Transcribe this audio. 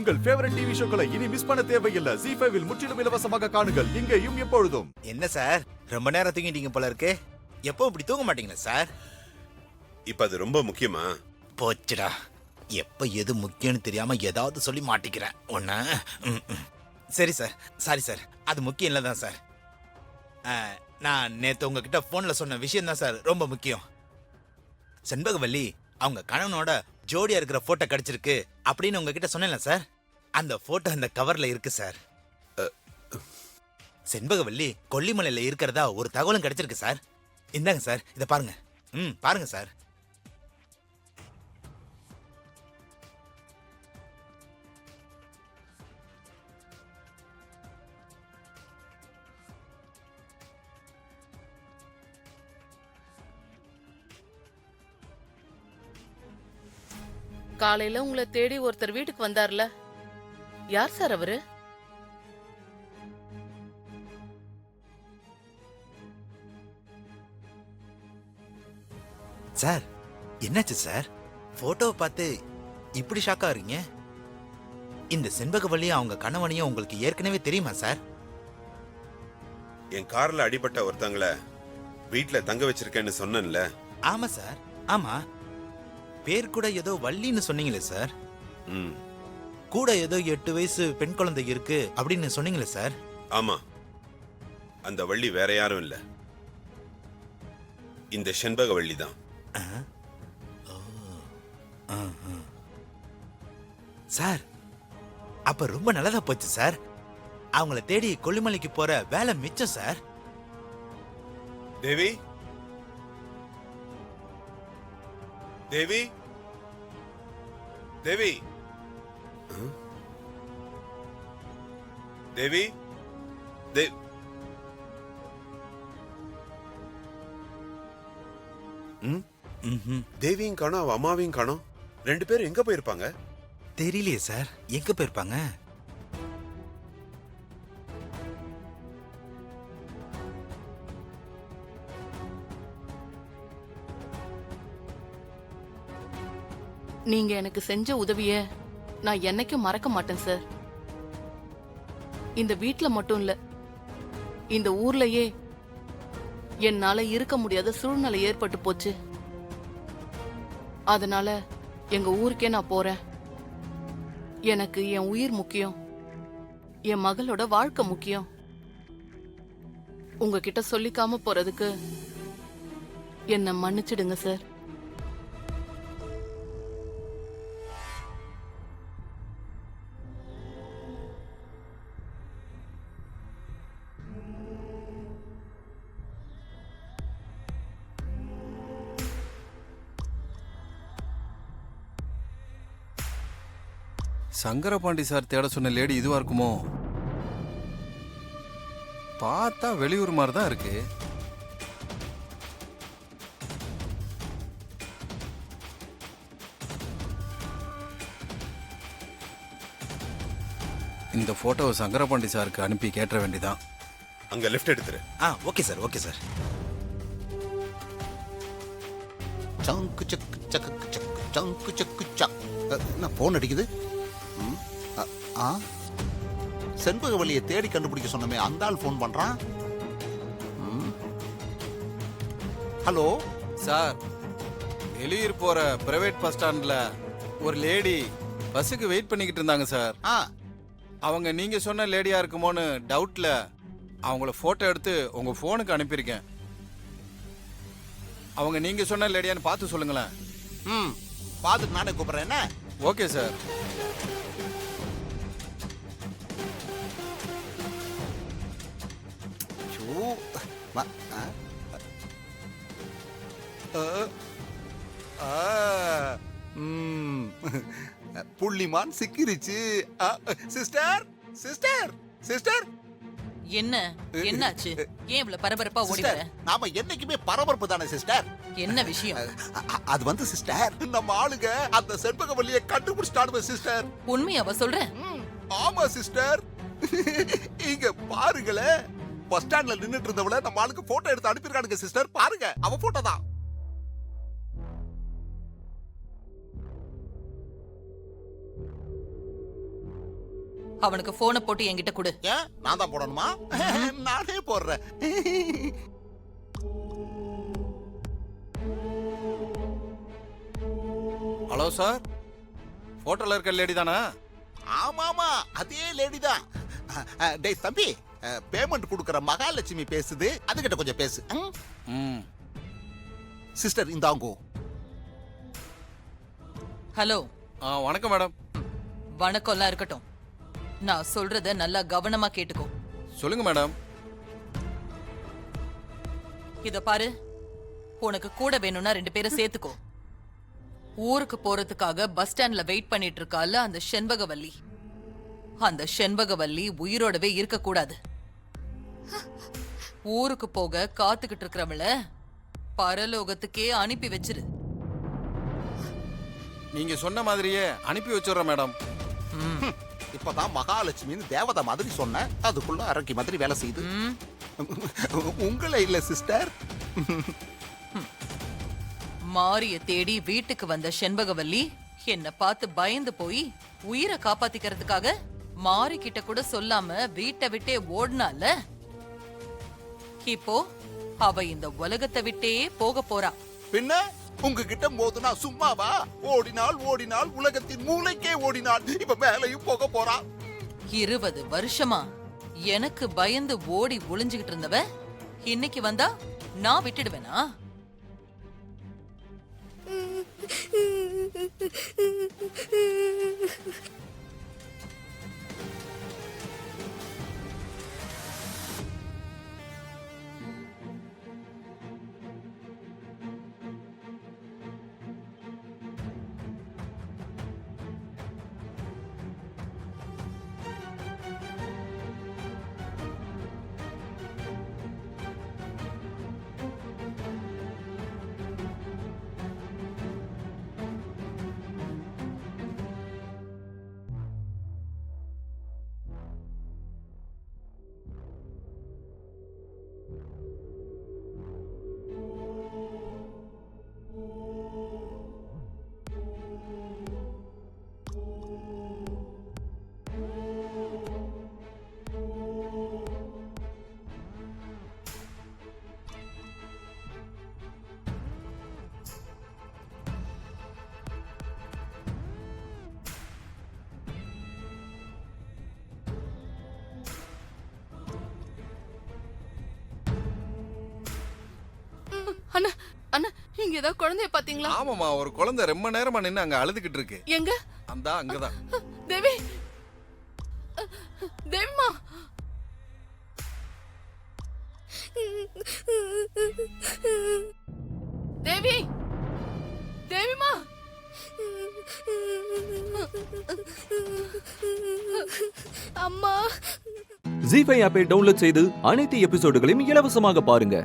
உங்கள் favourite TV ஷோக்களை இனி miss பண்ண தேவையில்லை. ஜீ5 இல் முற்றிலும் இலவசமாக காணுங்கள், இங்கேயும் எப்பொழுதும். என்ன சார் ரொம்ப நேரம் தூங்கிட்டீங்க போல இருக்கு. எப்போ இப்படி தூங்க மாட்டீங்களா சார்? இப்ப அது ரொம்ப முக்கியமா? போச்சுடா, எப்ப எது முக்கியம்னு தெரியாம ஏதாவது சொல்லி மாட்டிக்கிறேன் ஒண்ணு. சரி சார், சாரி சார், அது முக்கியம் இல்லை தான் சார். நான் நேத்து உங்ககிட்ட போன்ல சொன்ன விஷயம் தான் சார் ரொம்ப முக்கியம். செண்பகவல்லி அவங்க கணவனோட ஜோடியா இருக்கிற போட்டோ கிடைச்சிருக்கு அப்படின்னு உங்ககிட்ட சொன்னேன்ல சார். அந்த போட்டோ அந்த கவர்ல இருக்கு சார். செண்பகவல்லி கொல்லிமலையில இருக்கிறதா ஒரு தகவலும் கிடைச்சிருக்கு சார். இந்தாங்க சார், இத பாருங்க. பாருங்க சார். காலையில உங்களை தேடி ஒருத்தர் வீட்டுக்கு வந்தார்ல, யார் சார் அவரு? சார் என்னாச்சு சார்? போட்டோவை பார்த்து இப்படி ஷாக்கா இருக்கீங்க? இந்த செண்பகவல்லியும் அவங்க கணவனையும் உங்களுக்கு ஏற்கனவே தெரியுமா சார்? என் கார்ல அடிபட்ட ஒருத்தங்கள வீட்டுல தங்க வச்சிருக்கேன்னு சொன்னேன்ல. ஆமா சார், ஆமா. பேர் கூட ஏதோ வள்ளின்னு சொன்னீங்களே சார். கூட ஏதோ 8 வயசு பெண் குழந்தை இருக்கு அப்படின்னு சொன்னீங்களே சார். ஆமா, அந்த வள்ளி வேற யாரும் இல்ல, இந்த செண்பகவல்லி தான். சார் அப்ப ரொம்ப நல்லதா போச்சு சார். அவங்கள தேடி கொல்லிமலைக்கு போற வேலை மிச்சம் சார். தேவி, தேவி, தேவி, தேவி, தேவியும் காணோம், அவ அம்மாவையும் காணோம். 2 பேரும் எங்க போயிருப்பாங்க? தெரியலையே சார், எங்க போயிருப்பாங்க? நீங்க எனக்கு செஞ்ச உதவிய நான் என்னைக்கும் மறக்க மாட்டேன் சார். இந்த வீட்ல மட்டும் இல்ல, இந்த ஊர்லயே என்னால இருக்க முடியாத சூழ்நிலை ஏற்பட்டு போச்சு. அதனால எங்க ஊருக்கே நான் போறேன். எனக்கு என் உயிர் முக்கியம், என் மகளோட வாழ்க்கை முக்கியம். உங்ககிட்ட சொல்லிக்காம போறதுக்கு என்ன மன்னிச்சிடுங்க சார். சங்கரபாண்டி சார் தேட சொன்ன லேடி இதுவா இருக்குமோ? பார்த்தா வெளியூர் மாதிரி தான் இருக்கு. இந்த போட்டோவை சங்கரபாண்டி சாருக்கு அனுப்பி கேட்ட வேண்டிதான். அங்க லெஃப்ட் எடுத்துரு. Okay sir, okay sir. சங்கு சக்கு சக்கு சக்கு சங்கு சக்கு சக். என்ன போன் அடிக்குது? செண்பகவல்லியை தேடி கண்டுபிடிக்க சொன்னமே அந்த ஆள் போன் பண்றான். ஹலோ சார், வெளியூர் போற பிரைவேட் பஸ் ஸ்டாண்ட்ல ஒரு லேடி பஸ்ஸுக்கு வெயிட் பண்ணிக்கிட்டு இருந்தாங்க சார். அவங்க நீங்க சொன்ன லேடியா இருக்குமோன்னு டவுட்ல அவங்கள போட்டோ எடுத்து உங்க போனுக்கு அனுப்பியிருக்கேன். அவங்க நீங்க சொன்ன லேடியான்னு பார்த்து சொல்லுங்களேன். பார்த்துட்டு நானே கூப்பிடுறேன். என்ன? Okay sir. புள்ளிமான் சிக்கிருச்சு. Sister, sister, sister. என்ன என்னாச்சு? ஏன் இவ்வளவு பரபரப்பா ஓடி வர? நாம என்னைக்குமே பரபரப்பு தானே சிஸ்டர். என்ன விஷயம்? அது வந்து சிஸ்டர், நம்ம ஆளுங்க அந்த செண்பகவல்லியை கண்டுபிடிச்சிட்டானுங்க சிஸ்டர். உண்மையாவா சொல்ற? ஆமா சிஸ்டர். இங்க பாருங்களேன், பஸ் ஸ்டாண்ட்ல நின்னுட்டு இருந்தவள நம்ம ஆளுக்கு போட்டோ எடுத்து அனுப்பியிருக்கானுங்க சிஸ்டர். பாருங்க, அவ போட்டோ தான். அவனுக்கு போனை போட்டு என்கிட்ட கொடு. ஏன் நான் தான் போடணுமா? நானே போடுறேன். ஹலோ சார், ஹோட்டல்ல இருக்க லேடி தானா? ஆமாமா, அதே லேடி தான். டேய் தம்பி, பேமெண்ட் கொடுக்கற மகாலட்சுமி பேசுது, அதுகிட்ட கொஞ்சம் பேசு. ம். சிஸ்டர் இந்தாங்கோ. ஹலோ. வணக்கம் மேடம். வணக்கம்லாம் இருக்கட்டும், நான் சொல்றத நல்லா கவனமா கேட்டுக்கோ. சொல்லுங்க மேடம். இத பாரு, உனக்கு கூட வேணும்னா 2 பேரை சேர்த்துக்கோ. ஊருக்கு போறதுக்காக பஸ் ஸ்டாண்ட்ல வெயிட் பண்ணிட்டு இருக்கால அந்த செண்பகவல்லி, அந்த செண்பகவல்லி உயிரோடவே இருக்க கூடாது. ஊருக்கு போக காத்துக்கிட்டு இருக்கிறவள பரலோகத்துக்கே அனுப்பி வச்சிரு. நீங்க சொன்ன மாதிரியே அனுப்பி வச்சுடுறேன் மேடம். இப்பதான் மகாலட்சுமின்னு தேவதை மாதிரி சொன்ன, அதுக்குள்ள அரக்கி மாதிரி வேலை செய்யுது. உங்களை இல்ல சிஸ்டர். மாரிய தேடி வீட்டுக்கு வந்த செண்பகவல்லி என்ன பார்த்து பயந்து போய் உயிரை காப்பாத்திக்கிறதுக்காக மாரி கிட்ட கூட சொல்லாம வீட்டை விட்டே ஓடுனால, இப்போ அவ இந்த உலகத்தை விட்டே போக போறா. பின்ன உங்ககிட்ட மோதுனா சும்மாவா? ஓடினாள் ஓடினாள், உலகத்தின் மூளைக்கே ஓடினாள். இப்ப மேலையும் போக போறா. 20 வருஷமா எனக்கு பயந்து ஓடி ஒளிஞ்சுகிட்டு இருந்தவ இன்னைக்கு வந்தா நான் விட்டுடுவேனா? அண்ணா அண்ணா, இங்க ஏதாவது குழந்தைய பாத்தீங்களா? ஆமாமா, ஒரு குழந்தை ரொம்ப நேரமா நின்னு அங்க அழுதுகிட்டு இருக்கு. எங்க? அந்த அங்கதான். தேவி, தேவிமா. தேவி, தேவிமா. அம்மா. ஜீ5 ஆப்பை டவுன்லோட் செய்து அனைத்து எபிசோடுகளையும் இலவசமாக பாருங்க.